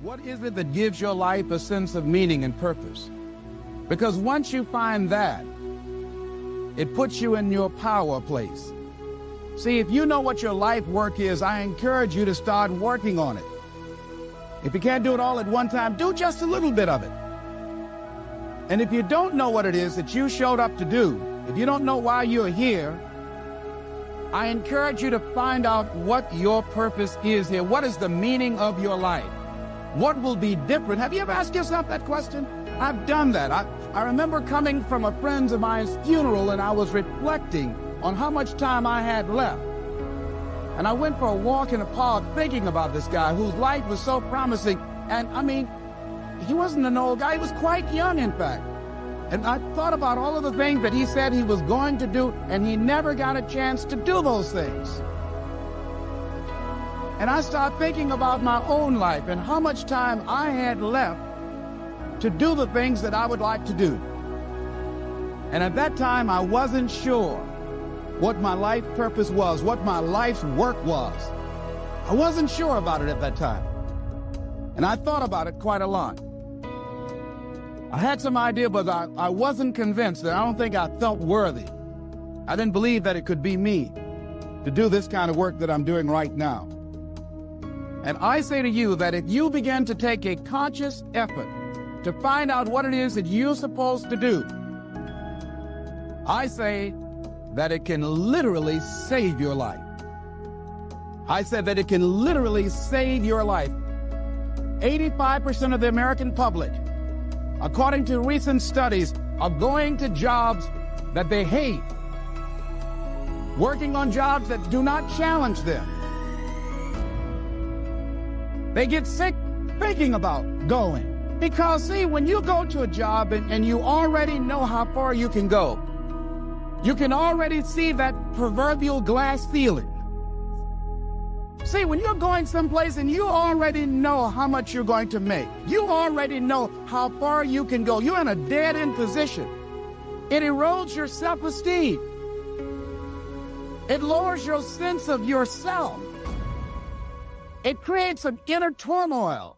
What is it that gives your life a sense of meaning and purpose? Because once you find that, it puts you in your power place. See, if you know what your life work is, I encourage you to start working on it. If you can't do it all at one time, do just a little bit of it. And if you don't know what it is that you showed up to do, if you don't know why you're here, I encourage you to find out what your purpose is here. What is the meaning of your life? What will be different? Have you ever asked yourself that question? I've done that. I remember coming from a friend of mine's funeral, and I was reflecting on how much time I had left. And I went for a walk in the park thinking about this guy whose life was so promising. And I mean, he wasn't an old guy. He was quite young, in fact. And I thought about all of the things that he said he was going to do, and he never got a chance to do those things. And I started thinking about my own life and how much time I had left to do the things that I would like to do. And at that time, I wasn't sure what my life purpose was, what my life's work was. I wasn't sure about it at that time. And I thought about it quite a lot. I had some idea, but I wasn't convinced. I don't think I felt worthy. I didn't believe that it could be me to do this kind of work that I'm doing right now. And I say to you that if you begin to take a conscious effort to find out what it is that you're supposed to do, I say that it can literally save your life. I said that it can literally save your life. 85% of the American public, according to recent studies, are going to jobs that they hate, working on jobs that do not challenge them. They get sick thinking about going. Because, see, when you go to a job and you already know how far you can go, you can already see that proverbial glass ceiling. See, when you're going someplace and you already know how much you're going to make, you already know how far you can go, you're in a dead-end position. It erodes your self-esteem. It lowers your sense of yourself. It creates an inner turmoil.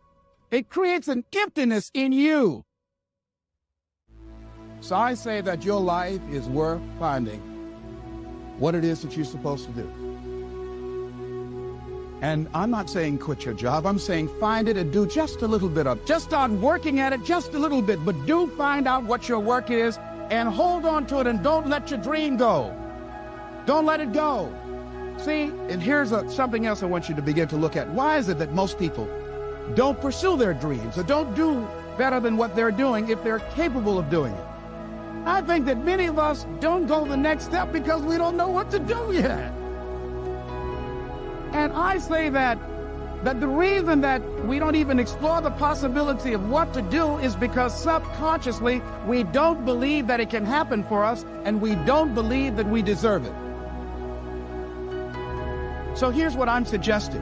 It creates an emptiness in you. So I say that your life is worth finding what it is that you're supposed to do. And I'm not saying quit your job. I'm saying find it and do just a little bit of it. Just start working at it just a little bit, but do find out what your work is and hold on to it, and don't let your dream go. Don't let it go. See, and here's something else I want you to begin to look at. Why is it that most people don't pursue their dreams or don't do better than what they're doing if they're capable of doing it? I think that many of us don't go the next step because we don't know what to do yet. And I say that the reason that we don't even explore the possibility of what to do is because subconsciously we don't believe that it can happen for us, and we don't believe that we deserve it. So here's what I'm suggesting.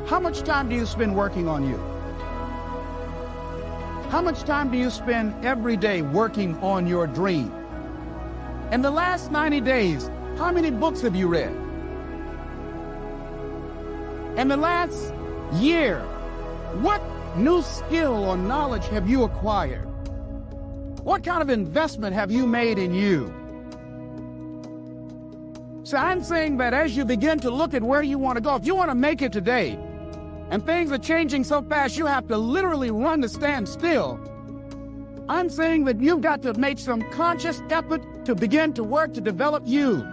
How much time do you spend working on you? How much time do you spend every day working on your dream? In the last 90 days, how many books have you read? In the last year, what new skill or knowledge have you acquired? What kind of investment have you made in you? So I'm saying that as you begin to look at where you want to go, if you want to make it today, and things are changing so fast you have to literally run to stand still, I'm saying that you've got to make some conscious effort to begin to work to develop you.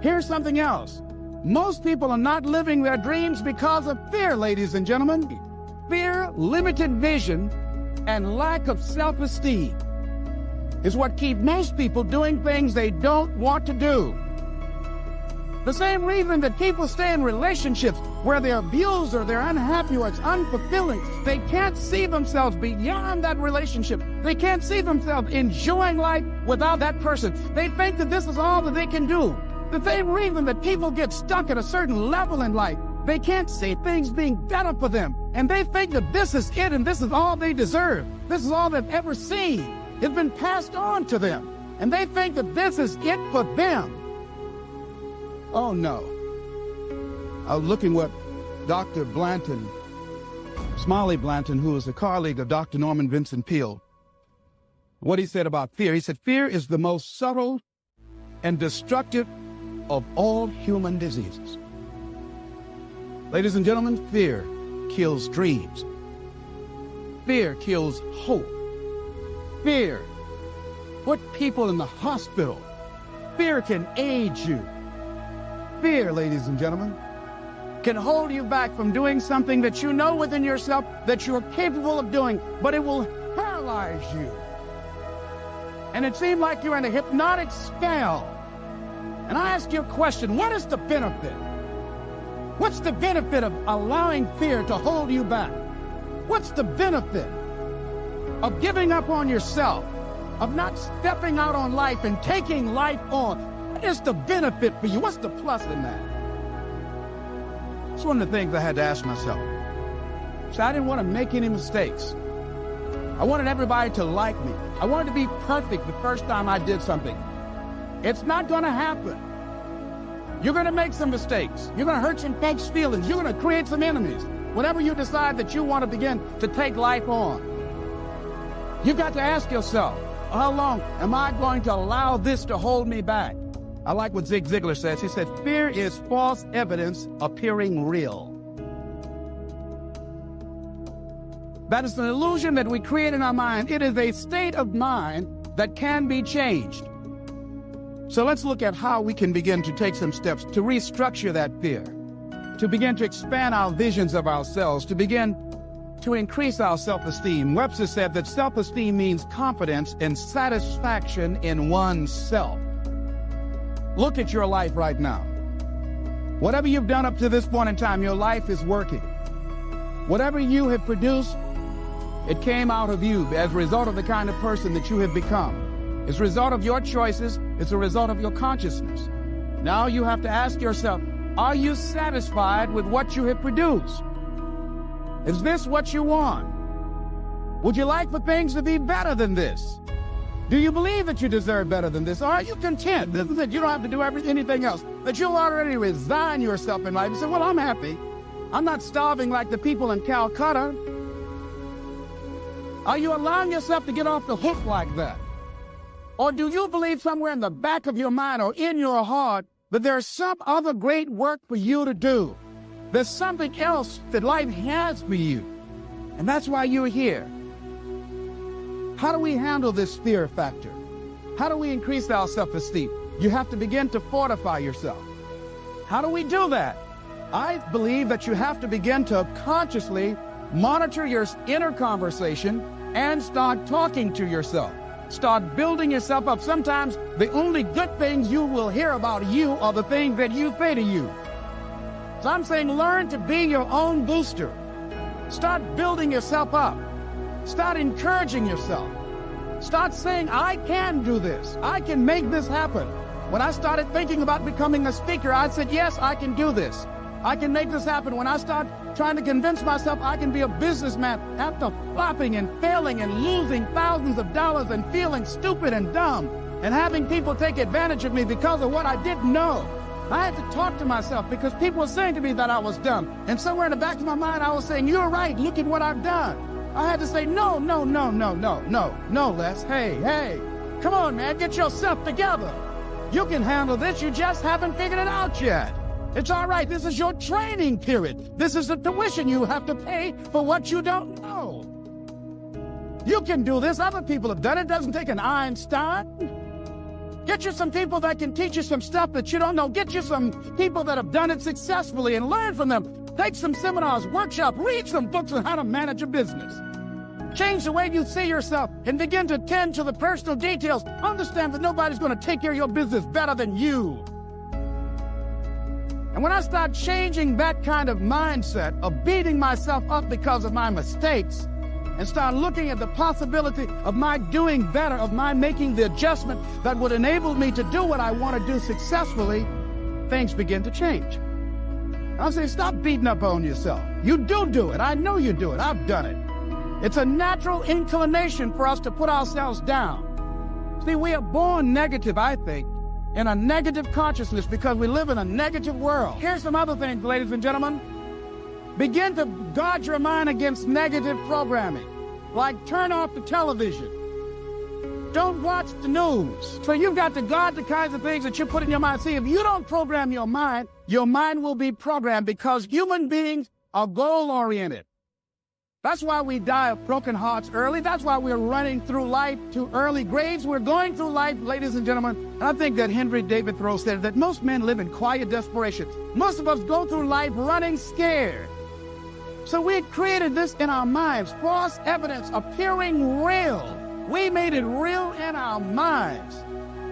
Here's something else. Most people are not living their dreams because of fear, ladies and gentlemen. Fear, limited vision, and lack of self-esteem is what keeps most people doing things they don't want to do. The same reason that people stay in relationships where they're abused or they're unhappy or it's unfulfilling. They can't see themselves beyond that relationship. They can't see themselves enjoying life without that person. They think that this is all that they can do. The same reason that people get stuck at a certain level in life. They can't see things being better for them. And they think that this is it and this is all they deserve. This is all they've ever seen. It's been passed on to them. And they think that this is it for them. Oh, no. I was looking what Dr. Blanton Smiley Blanton, who is a colleague of Dr. Norman Vincent Peale, what he said about fear. He said, fear is the most subtle and destructive of all human diseases. Ladies and gentlemen, fear kills dreams. Fear kills hope. Fear put people in the hospital. Fear can age you. Fear, ladies and gentlemen, can hold you back from doing something that you know within yourself that you're capable of doing, but it will paralyze you. And it seems like you're in a hypnotic spell. And I ask you a question, what is the benefit? What's the benefit of allowing fear to hold you back? What's the benefit of giving up on yourself, of not stepping out on life and taking life on? What is the benefit for you? What's the plus in that? It's one of the things I had to ask myself. So I didn't want to make any mistakes. I wanted everybody to like me. I wanted to be perfect the first time I did something. It's not going to happen. You're going to make some mistakes. You're going to hurt some folks' feelings. You're going to create some enemies. Whenever you decide that you want to begin to take life on, you've got to ask yourself, how long am I going to allow this to hold me back? I like what Zig Ziglar says. He said, fear is false evidence appearing real. That is an illusion that we create in our mind. It is a state of mind that can be changed. So let's look at how we can begin to take some steps to restructure that fear, to begin to expand our visions of ourselves, to begin to increase our self-esteem. Webster said that self-esteem means confidence and satisfaction in oneself. Look at your life right now. Whatever you've done up to this point in time, your life is working. Whatever you have produced, it came out of you as a result of the kind of person that you have become. It's a result of your choices. It's a result of your consciousness. Now you have to ask yourself, are you satisfied with what you have produced? Is this what you want? Would you like for things to be better than this? Do you believe that you deserve better than this? Or are you content that you don't have to do anything else? That you'll already resign yourself in life and say, well, I'm happy. I'm not starving like the people in Calcutta. Are you allowing yourself to get off the hook like that? Or do you believe somewhere in the back of your mind or in your heart that there's some other great work for you to do? There's something else that life has for you. And that's why you're here. How do we handle this fear factor? How do we increase our self-esteem? You have to begin to fortify yourself. How do we do that? I believe that you have to begin to consciously monitor your inner conversation and start talking to yourself. Start building yourself up. Sometimes the only good things you will hear about you are the things that you say to you. So I'm saying learn to be your own booster. Start building yourself up. Start encouraging yourself. Start saying, I can do this. I can make this happen. When I started thinking about becoming a speaker, I said, yes, I can do this. I can make this happen. When I start trying to convince myself I can be a businessman after flopping and failing and losing thousands of dollars and feeling stupid and dumb and having people take advantage of me because of what I didn't know, I had to talk to myself because people were saying to me that I was dumb. And somewhere in the back of my mind, I was saying, you're right. Look at what I've done. I had to say, no, Les. Hey, come on, man. Get yourself together. You can handle this. You just haven't figured it out yet. It's all right. This is your training period. This is the tuition you have to pay for what you don't know. You can do this. Other people have done it. It doesn't take an Einstein. Get you some people that can teach you some stuff that you don't know. Get you some people that have done it successfully and learn from them. Take some seminars, workshops, read some books on how to manage a business. Change the way you see yourself and begin to tend to the personal details. Understand that nobody's going to take care of your business better than you. And when I start changing that kind of mindset of beating myself up because of my mistakes and start looking at the possibility of my doing better, of my making the adjustment that would enable me to do what I want to do successfully, things begin to change. I'll say, stop beating up on yourself. You do it. I know you do it. I've done it. It's a natural inclination for us to put ourselves down. See, we are born negative, I think, in a negative consciousness because we live in a negative world. Here's some other things, ladies and gentlemen. Begin to guard your mind against negative programming. Like turn off the television. Don't watch the news. So you've got to guard the kinds of things that you put in your mind. See, if you don't program your mind will be programmed, because human beings are goal-oriented. That's why we die of broken hearts early. That's why we're running through life to early graves. We're going through life, ladies and gentlemen. And I think that Henry David Thoreau said that most men live in quiet desperation. Most of us go through life running scared. So we created this in our minds, false evidence appearing real. We made it real in our minds.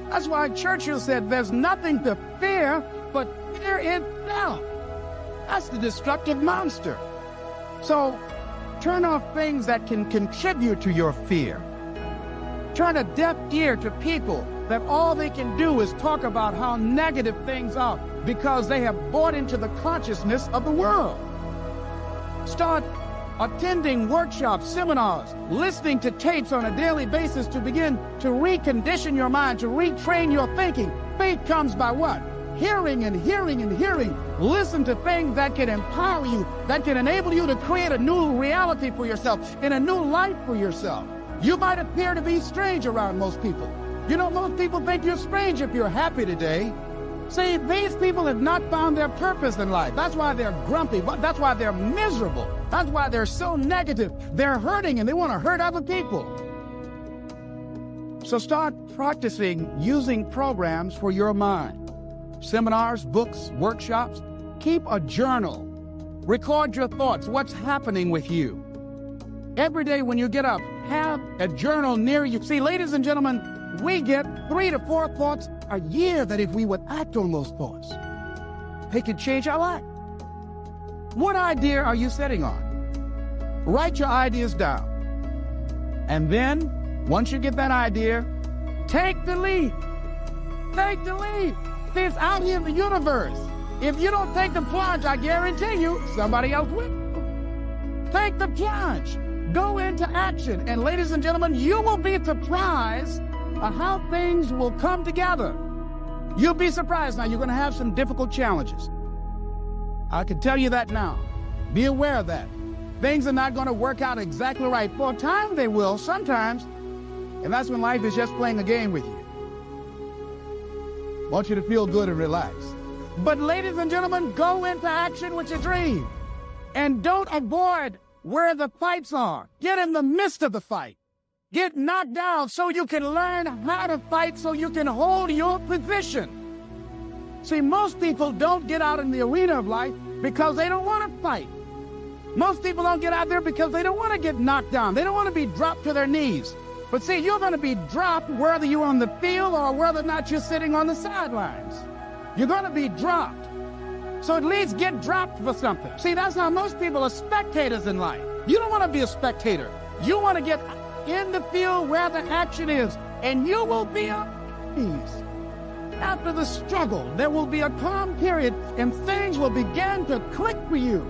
That's why Churchill said there's nothing to fear but fear itself. That's the destructive monster. So turn off things that can contribute to your fear. Turn a deaf ear to people that all they can do is talk about how negative things are, because they have bought into the consciousness of the world. Start attending workshops, seminars, listening to tapes on a daily basis to begin to recondition your mind, to retrain your thinking. Faith comes by what? Hearing and hearing and hearing. Listen to things that can empower you, that can enable you to create a new reality for yourself and a new life for yourself. You might appear to be strange around most people. You know, most people think you're strange if you're happy today. See, these people have not found their purpose in life. That's why they're grumpy. That's why they're miserable. That's why they're so negative. They're hurting and they want to hurt other people. So start practicing using programs for your mind. Seminars, books, workshops. Keep a journal. Record your thoughts, what's happening with you. Every day when you get up, have a journal near you. See, ladies and gentlemen, we get 3 to 4 thoughts a year that if we would act on those thoughts, they could change our life. What idea are you sitting on? Write your ideas down. And then, once you get that idea, take the leap. Take the leap. See, it's out here in the universe. If you don't take the plunge, I guarantee you, somebody else will. Take the plunge. Go into action. And ladies and gentlemen, you will be surprised at how things will come together. You'll be surprised. Now, you're going to have some difficult challenges. I can tell you that now. Be aware of that. Things are not going to work out exactly right. For a time, they will, sometimes. And that's when life is just playing a game with you. I want you to feel good and relax. But ladies and gentlemen, go into action with your dream. And don't avoid where the fights are. Get in the midst of the fight. Get knocked down so you can learn how to fight, so you can hold your position. See, most people don't get out in the arena of life because they don't want to fight. Most people don't get out there because they don't want to get knocked down. They don't want to be dropped to their knees. But see, you're going to be dropped whether you're on the field or whether or not you're sitting on the sidelines. You're going to be dropped. So at least get dropped for something. See, that's how most people are spectators in life. You don't want to be a spectator. You want to get in the field where the action is, and you will be at peace. After the struggle, there will be a calm period, and things will begin to click for you.